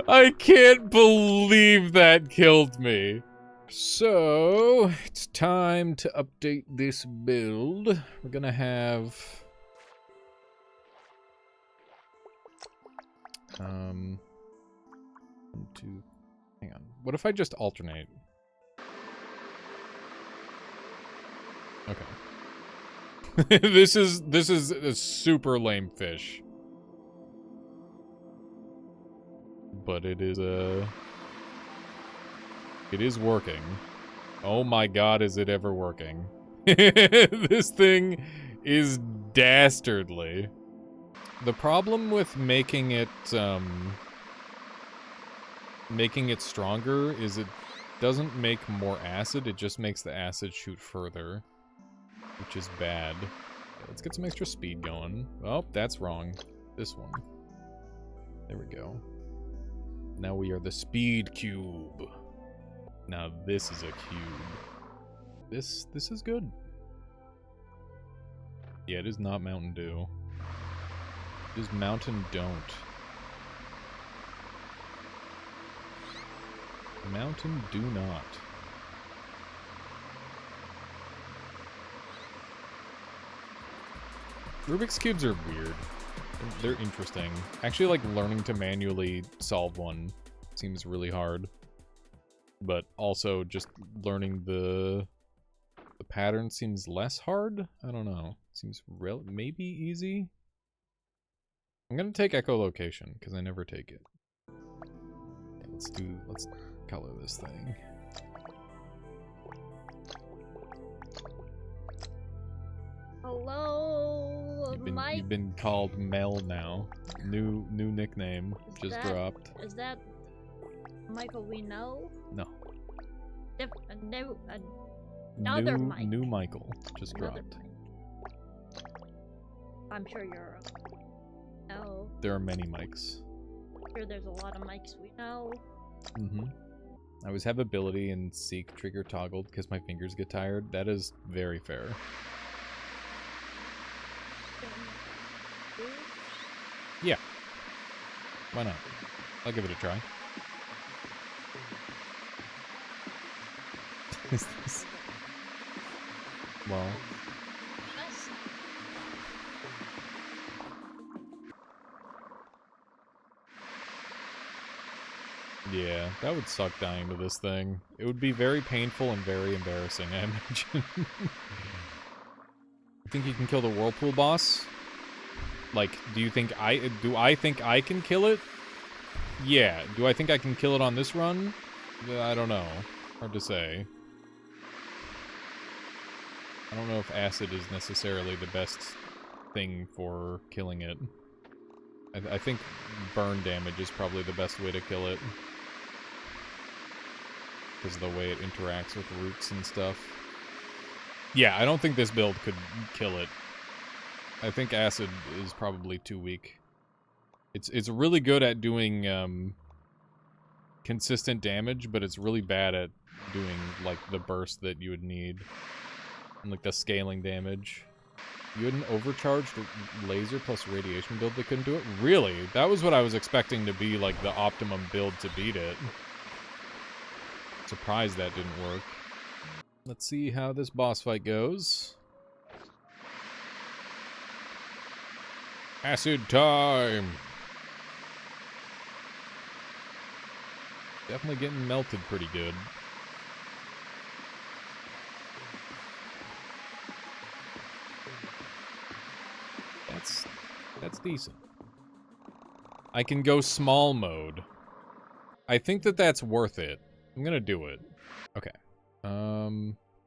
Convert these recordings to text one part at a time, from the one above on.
I can't believe that killed me. So, it's time to update this build. We're gonna have... one, two... Hang on. What if I just alternate? Okay. This is a super lame fish. But it is working. Oh my god, is it ever working. This thing is dastardly. The problem with making it stronger is it doesn't make more acid, it just makes the acid shoot further, which is bad. Let's get some extra speed going. Oh, that's wrong. This one. There we go. Now we are the speed cube. Now this is a cube. This is good. Yeah, it is not Mountain Dew. It is Mountain Don't. Mountain Do Not. Rubik's Cubes are weird. They're interesting. Actually, like, learning to manually solve one seems really hard. But also, just learning the pattern seems less hard? I don't know. Seems maybe easy? I'm gonna take echolocation, because I never take it. Let's color this thing. Hello, Mike. You've been called Mel now. New nickname just dropped. Is that Michael we know? No. Another Mike. New Michael just Another dropped. Mike. I'm sure you're. No. There are many Mikes. I'm sure there's a lot of Mikes we know. Mm-hmm. I always have ability and seek trigger toggled because my fingers get tired. That is very fair. Yeah. Why not? I'll give it a try. Is this... Well... Yeah, that would suck dying to this thing. It would be very painful and very embarrassing, I imagine. You think you can kill the Whirlpool boss? Like, do I think I can kill it? Yeah. Do I think I can kill it on this run? I don't know. Hard to say. I don't know if acid is necessarily the best thing for killing it. I think burn damage is probably the best way to kill it. Because of the way it interacts with roots and stuff. Yeah, I don't think this build could kill it. I think acid is probably too weak. It's really good at doing consistent damage, but it's really bad at doing like the burst that you would need. And like the scaling damage. You had an overcharged laser plus radiation build that couldn't do it? Really? That was what I was expecting to be like the optimum build to beat it. Surprised that didn't work. Let's see how this boss fight goes. Acid time! Definitely getting melted pretty good. That's decent. I can go small mode. I think that's worth it. I'm gonna do it. Okay.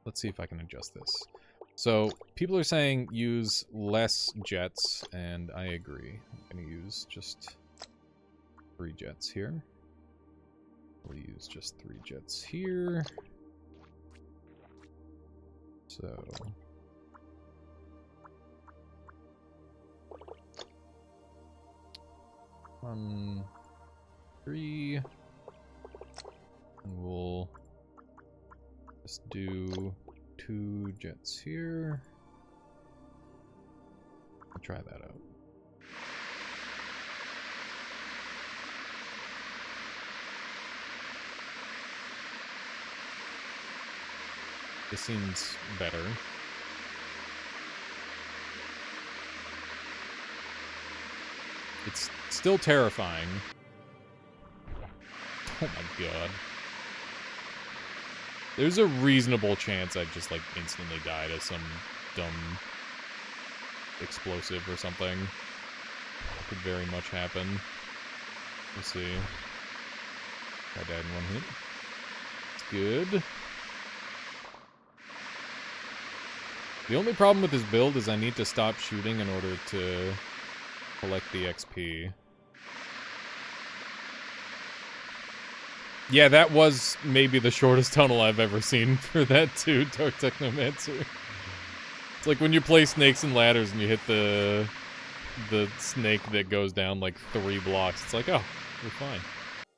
Let's see if I can adjust this. So, people are saying use less jets, and I agree. I'm gonna use just 3 jets here. We'll use just 3 jets here. So... 1, 3, and we'll just do 2 jets here. I'll try that out. This seems better. It's still terrifying. Oh my god. There's a reasonable chance I'd just, like, instantly die to some dumb explosive or something. That could very much happen. We'll see. I died in one hit. It's good. The only problem with this build is I need to stop shooting in order to collect the XP. Yeah, that was maybe the shortest tunnel I've ever seen for that too, Dark Technomancer. It's like when you play Snakes and Ladders and you hit the snake that goes down like 3 blocks. It's like, oh, we're fine.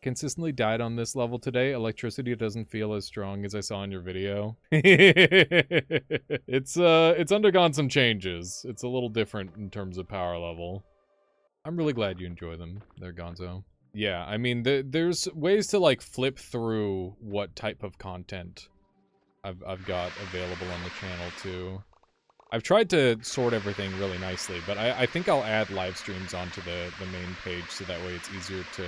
Consistently died on this level today. Electricity doesn't feel as strong as I saw in your video. It's undergone some changes. It's a little different in terms of power level. I'm really glad you enjoy them there, Gonzo. Yeah, I mean, there's ways to, like, flip through what type of content I've got available on the channel, too. I've tried to sort everything really nicely, but I think I'll add live streams onto the main page so that way it's easier to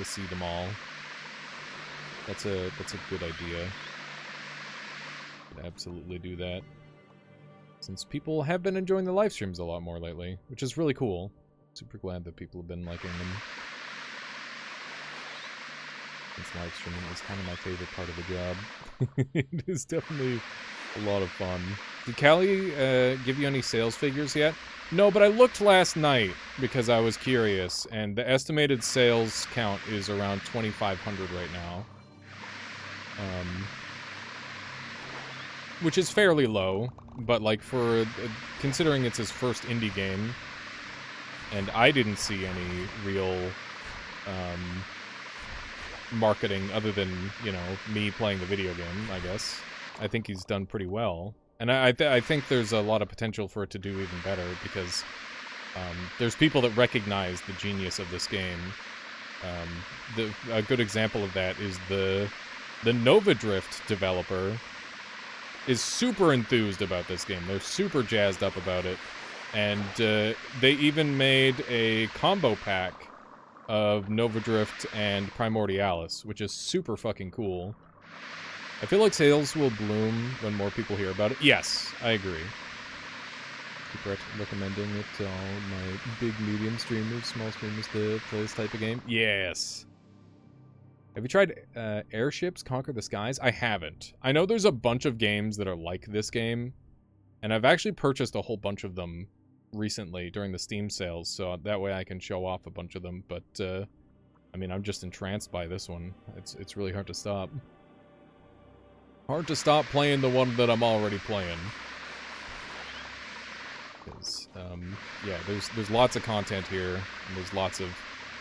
see them all. That's a good idea. Could absolutely do that. Since people have been enjoying the live streams a lot more lately, which is really cool. Super glad that people have been liking them. Since live streaming is kind of my favorite part of the job. It is definitely a lot of fun. Did Callie give you any sales figures yet? No, but I looked last night because I was curious, and the estimated sales count is around 2,500 right now. Which is fairly low, but like for considering it's his first indie game, and I didn't see any real marketing other than, you know, me playing the video game, I guess. I think he's done pretty well. And I think there's a lot of potential for it to do even better because there's people that recognize the genius of this game. A good example of that is the Nova Drift developer is super enthused about this game. They're super jazzed up about it. And they even made a combo pack of Nova Drift and Primordialis, which is super fucking cool. I feel like sales will bloom when more people hear about it. Yes, I agree. Keep recommending it to all my big, medium streamers, small streamers to play this type of game. Yes. Have you tried Airships Conquer the Skies? I haven't. I know there's a bunch of games that are like this game, and I've actually purchased a whole bunch of them recently during the Steam sales, so that way I can show off a bunch of them, but, I mean, I'm just entranced by this one. It's really hard to stop. Hard to stop playing the one that I'm already playing. Because, yeah, there's lots of content here, and there's lots of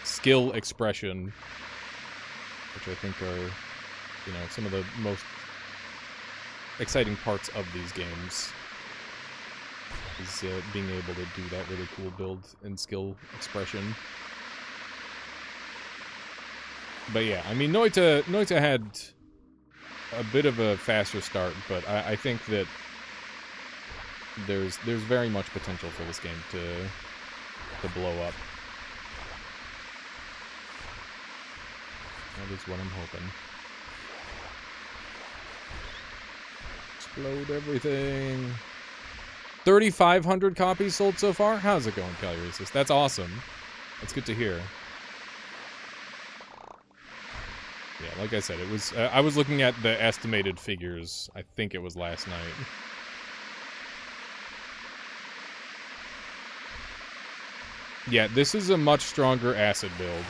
skill expression, which I think are, you know, some of the most exciting parts of these games. Is being able to do that really cool build and skill expression. But yeah, I mean, Noita had a bit of a faster start, but I think that there's very much potential for this game to blow up. That is what I'm hoping. Explode everything. 3,500 copies sold so far? How's it going, Calresis? That's awesome. That's good to hear. Yeah, like I said, it was. I was looking at the estimated figures. I think it was last night. Yeah, this is a much stronger acid build.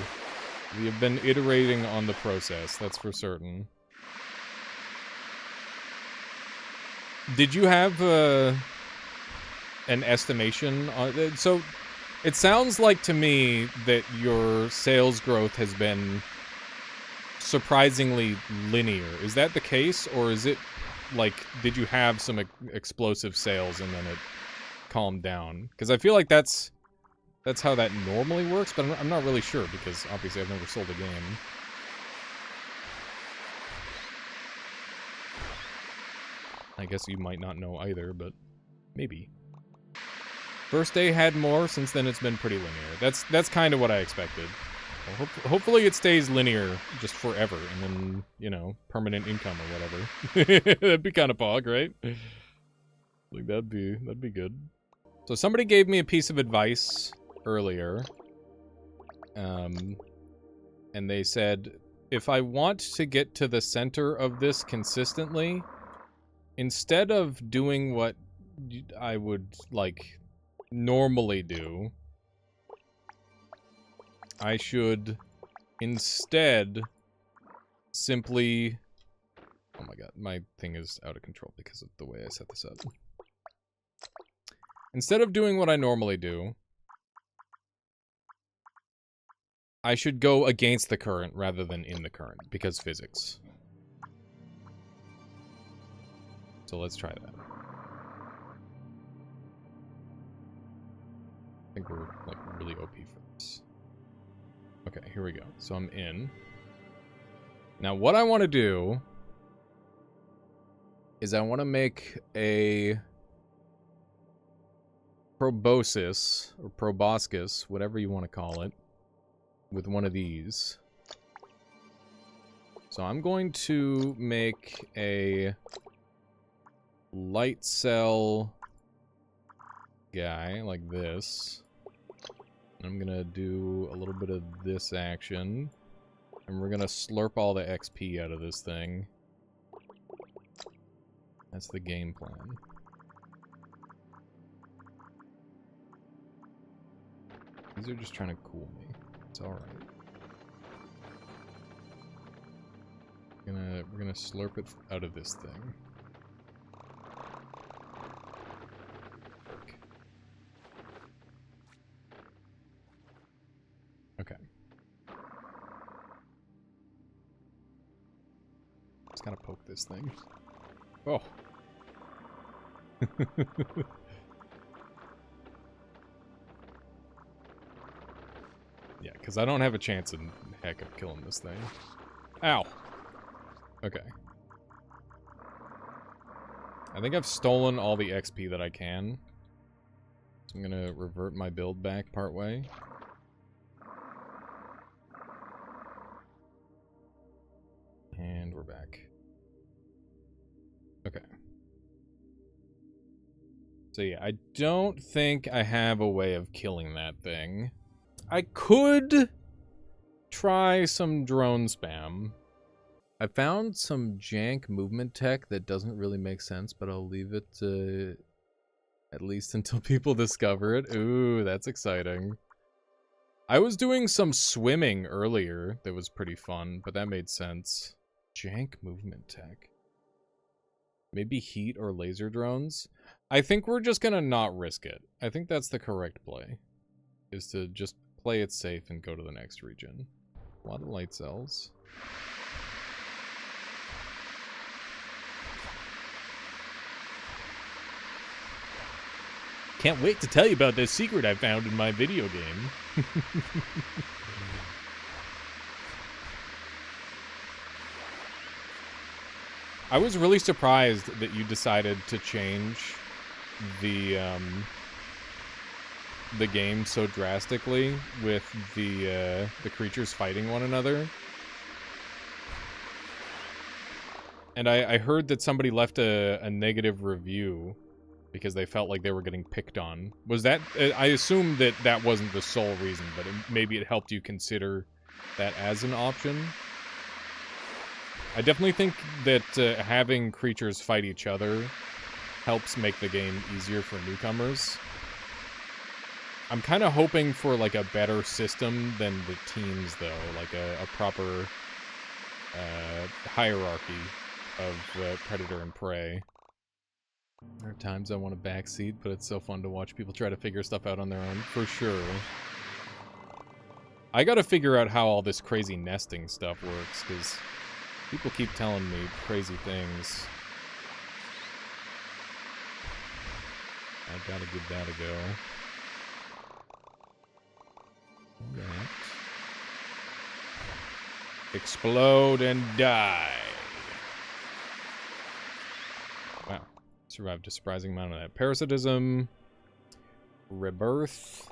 We have been iterating on the process, that's for certain. Did you have an estimation on... So, it sounds like to me that your sales growth has been surprisingly linear. Is that the case, or is it, like, did you have some explosive sales and then it calmed down? Because I feel like that's how that normally works, but I'm not really sure, because obviously I've never sold a game. I guess you might not know either, but maybe. First day had more, since then it's been pretty linear. That's kind of what I expected. Well, hopefully it stays linear just forever, and then, you know, permanent income or whatever. That'd be kind of pog, right? Like, that'd be good. So somebody gave me a piece of advice earlier. And they said, if I want to get to the center of this consistently, instead of doing what I would, like, normally do, I should instead simply... Oh my god, my thing is out of control because of the way I set this up. Instead of doing what I normally do, I should go against the current rather than in the current, because physics. So let's try that. I think we're, like, really OP for this. Okay, here we go. So I'm in. Now, what I want to do is I want to make a proboscis, or proboscis, whatever you want to call it, with one of these. So I'm going to make a light cell guy like this. I'm gonna do a little bit of this action, and we're gonna slurp all the XP out of this thing. That's the game plan. These are just trying to cool me. It's alright. We're gonna slurp it out of this thing. Okay. Just gotta poke this thing. Oh. Yeah, because I don't have a chance in heck of killing this thing. Ow! Okay. I think I've stolen all the XP that I can. So I'm gonna revert my build back partway. And we're back. Okay. So yeah, I don't think I have a way of killing that thing. I could try some drone spam. I found some jank movement tech that doesn't really make sense, but I'll leave it at least until people discover it. Ooh, that's exciting. I was doing some swimming earlier that was pretty fun, but that made sense. Jank movement tech. Maybe heat or laser drones? I think we're just gonna not risk it. I think that's the correct play. Is to just play it safe and go to the next region. A lot of light cells. Can't wait to tell you about this secret I found in my video game. I was really surprised that you decided to change the game so drastically with the creatures fighting one another. And I heard that somebody left a negative review because they felt like they were getting picked on. Was that... I assume that that wasn't the sole reason, but maybe it helped you consider that as an option. I definitely think that having creatures fight each other helps make the game easier for newcomers. I'm kind of hoping for, like, a better system than the teams, though. Like, a proper hierarchy of predator and prey. There are times I want a backseat, but it's so fun to watch people try to figure stuff out on their own, for sure. I gotta figure out how all this crazy nesting stuff works, because people keep telling me crazy things. I gotta give that a go. Alright. Explode and die. Wow. Survived a surprising amount of that. Parasitism. Rebirth.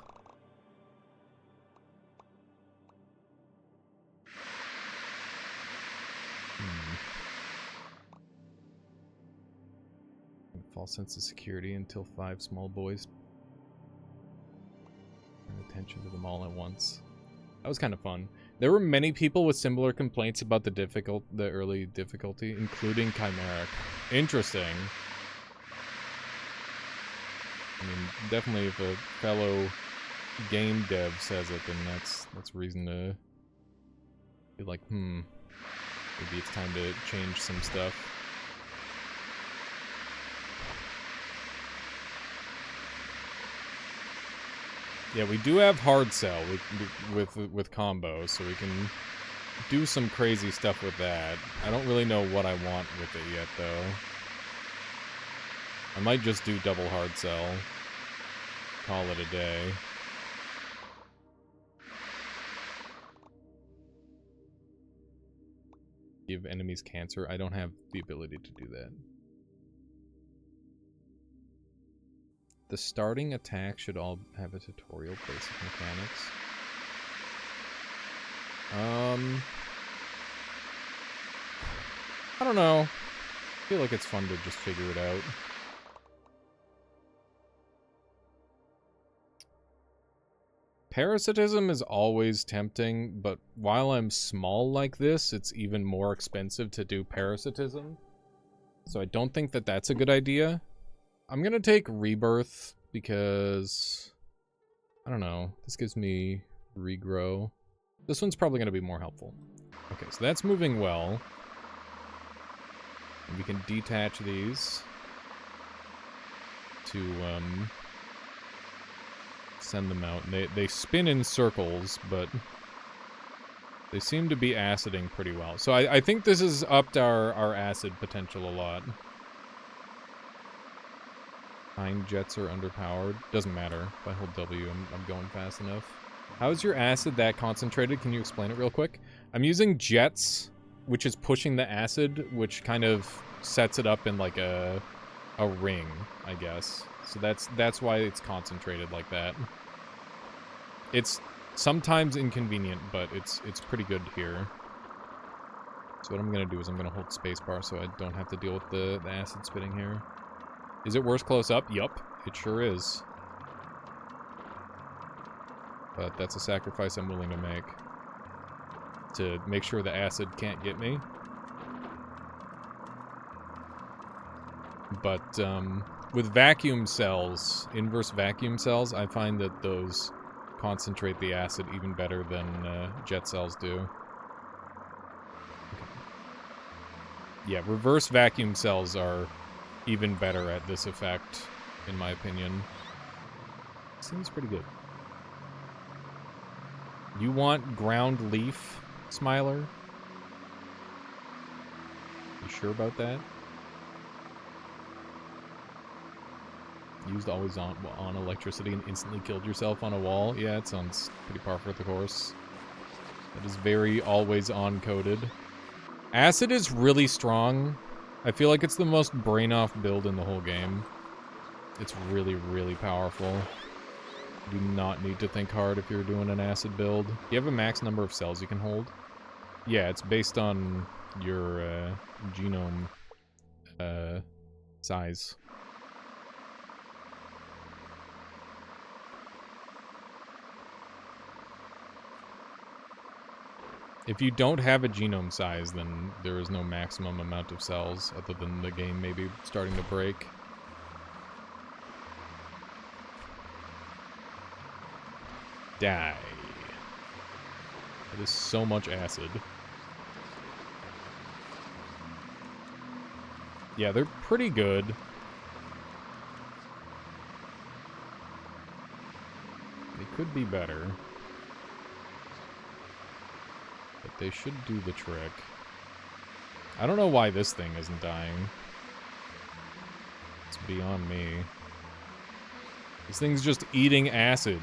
False sense of security until 5 small boys. Turn attention to them all at once. That was kind of fun. There were many people with similar complaints about the early difficulty, including Chimeric. Interesting. I mean, definitely if a fellow game dev says it, then that's reason to be like, maybe it's time to change some stuff. Yeah, we do have hard sell with combos, so we can do some crazy stuff with that. I don't really know what I want with it yet, though. I might just do double hard sell. Call it a day. Give enemies cancer. I don't have the ability to do that. The starting attack should all have a tutorial basic mechanics. I don't know. I feel like it's fun to just figure it out. Parasitism is always tempting, but while I'm small like this, it's even more expensive to do parasitism. So I don't think that that's a good idea. I'm gonna take Rebirth because, I don't know, this gives me regrow. This one's probably gonna be more helpful. Okay, so that's moving well. And we can detach these to send them out. And they spin in circles, but they seem to be aciding pretty well. So I think this has upped our acid potential a lot. Hind jets are underpowered. Doesn't matter. If I hold W, I'm going fast enough. How is your acid that concentrated? Can you explain it real quick? I'm using jets, which is pushing the acid, which kind of sets it up in like a ring, I guess. So that's why it's concentrated like that. It's sometimes inconvenient, but it's pretty good here. So what I'm gonna do is I'm gonna hold spacebar so I don't have to deal with the acid spitting here. Is it worse close up? Yup, it sure is. But that's a sacrifice I'm willing to make sure the acid can't get me. But with vacuum cells, inverse vacuum cells, I find that those concentrate the acid even better than jet cells do. Okay. Yeah, reverse vacuum cells are even better at this effect, in my opinion. Seems pretty good. You want ground leaf, Smiler? You sure about that? Used always on electricity and instantly killed yourself on a wall? Yeah, it sounds pretty par for the course. That is very always on coded. Acid is really strong. I feel like it's the most brain-off build in the whole game. It's really, really powerful. You do not need to think hard if you're doing an acid build. Do you have a max number of cells you can hold? Yeah, it's based on your genome size. If you don't have a genome size, then there is no maximum amount of cells, other than the game maybe starting to break. Die. That is so much acid. Yeah, they're pretty good. They could be better. But they should do the trick. I don't know why this thing isn't dying. It's beyond me. This thing's just eating acid.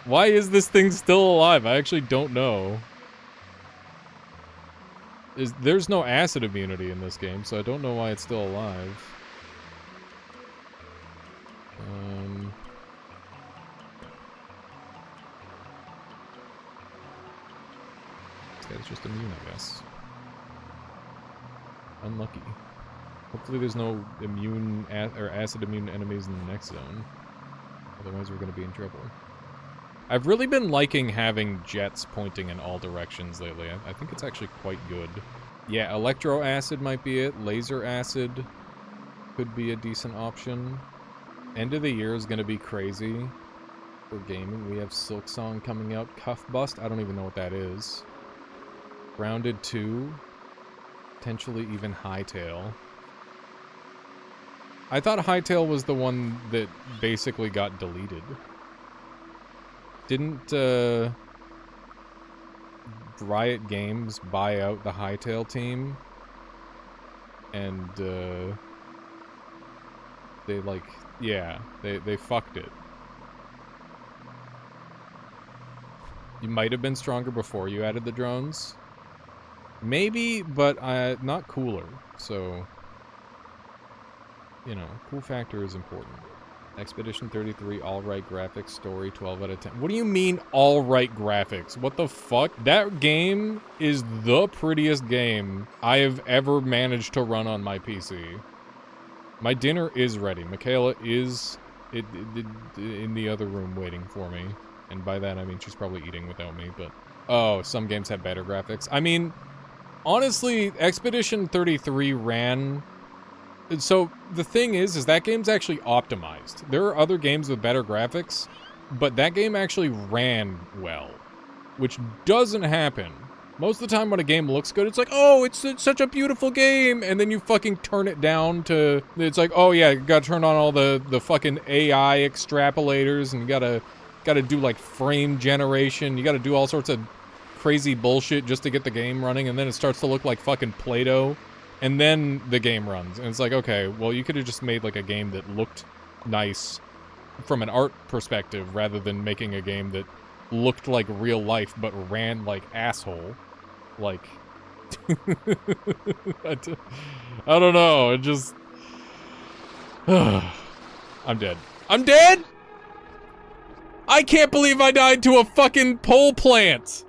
Why is this thing still alive? I actually don't know. There's no acid immunity in this game, so I don't know why it's still alive. This guy's just immune, I guess. Unlucky. Hopefully there's no immune or acid immune enemies in the next zone. Otherwise we're gonna be in trouble. I've really been liking having jets pointing in all directions lately. I think it's actually quite good. Yeah, electro acid might be it. Laser acid could be a decent option. End of the year is gonna be crazy for gaming. We have Silk Song coming out. Cuff Bust, I don't even know what that is. Grounded 2. Potentially even Hightail. I thought Hightail was the one that basically got deleted. Didn't Riot Games buy out the Hightail team? And they like, yeah, they fucked it. You might have been stronger before you added the drones. Maybe, but not cooler. So, you know, cool factor is important. Expedition 33, all-right graphics, story, 12 out of 10. What do you mean, all-right graphics? What the fuck? That game is the prettiest game I have ever managed to run on my PC. My dinner is ready. Michaela is in the other room waiting for me. And by that, I mean she's probably eating without me, but... Oh, some games have better graphics. I mean, honestly, Expedition 33 ran... So, the thing is that game's actually optimized. There are other games with better graphics, but that game actually ran well, which doesn't happen. Most of the time when a game looks good, it's like, oh, it's such a beautiful game, and then you fucking turn it down to, it's like, oh yeah, you gotta turn on all the fucking AI extrapolators, and you gotta do like frame generation, you gotta do all sorts of crazy bullshit just to get the game running, and then it starts to look like fucking Play-Doh. And then the game runs, and it's like, okay, well, you could have just made, like, a game that looked nice from an art perspective, rather than making a game that looked like real life, but ran like asshole. Like... I don't know, it just... I'm dead. I'm dead?! I can't believe I died to a fucking pole plant!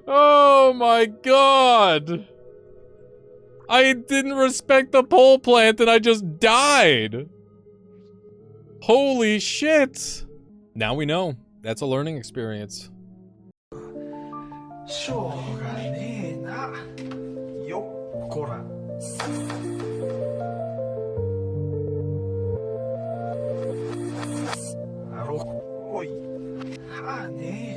Oh my god! I didn't respect the pole plant and I just died! Holy shit! Now we know. That's a learning experience. しょうがねえな。よっこら。あろ、おい。はあねえ。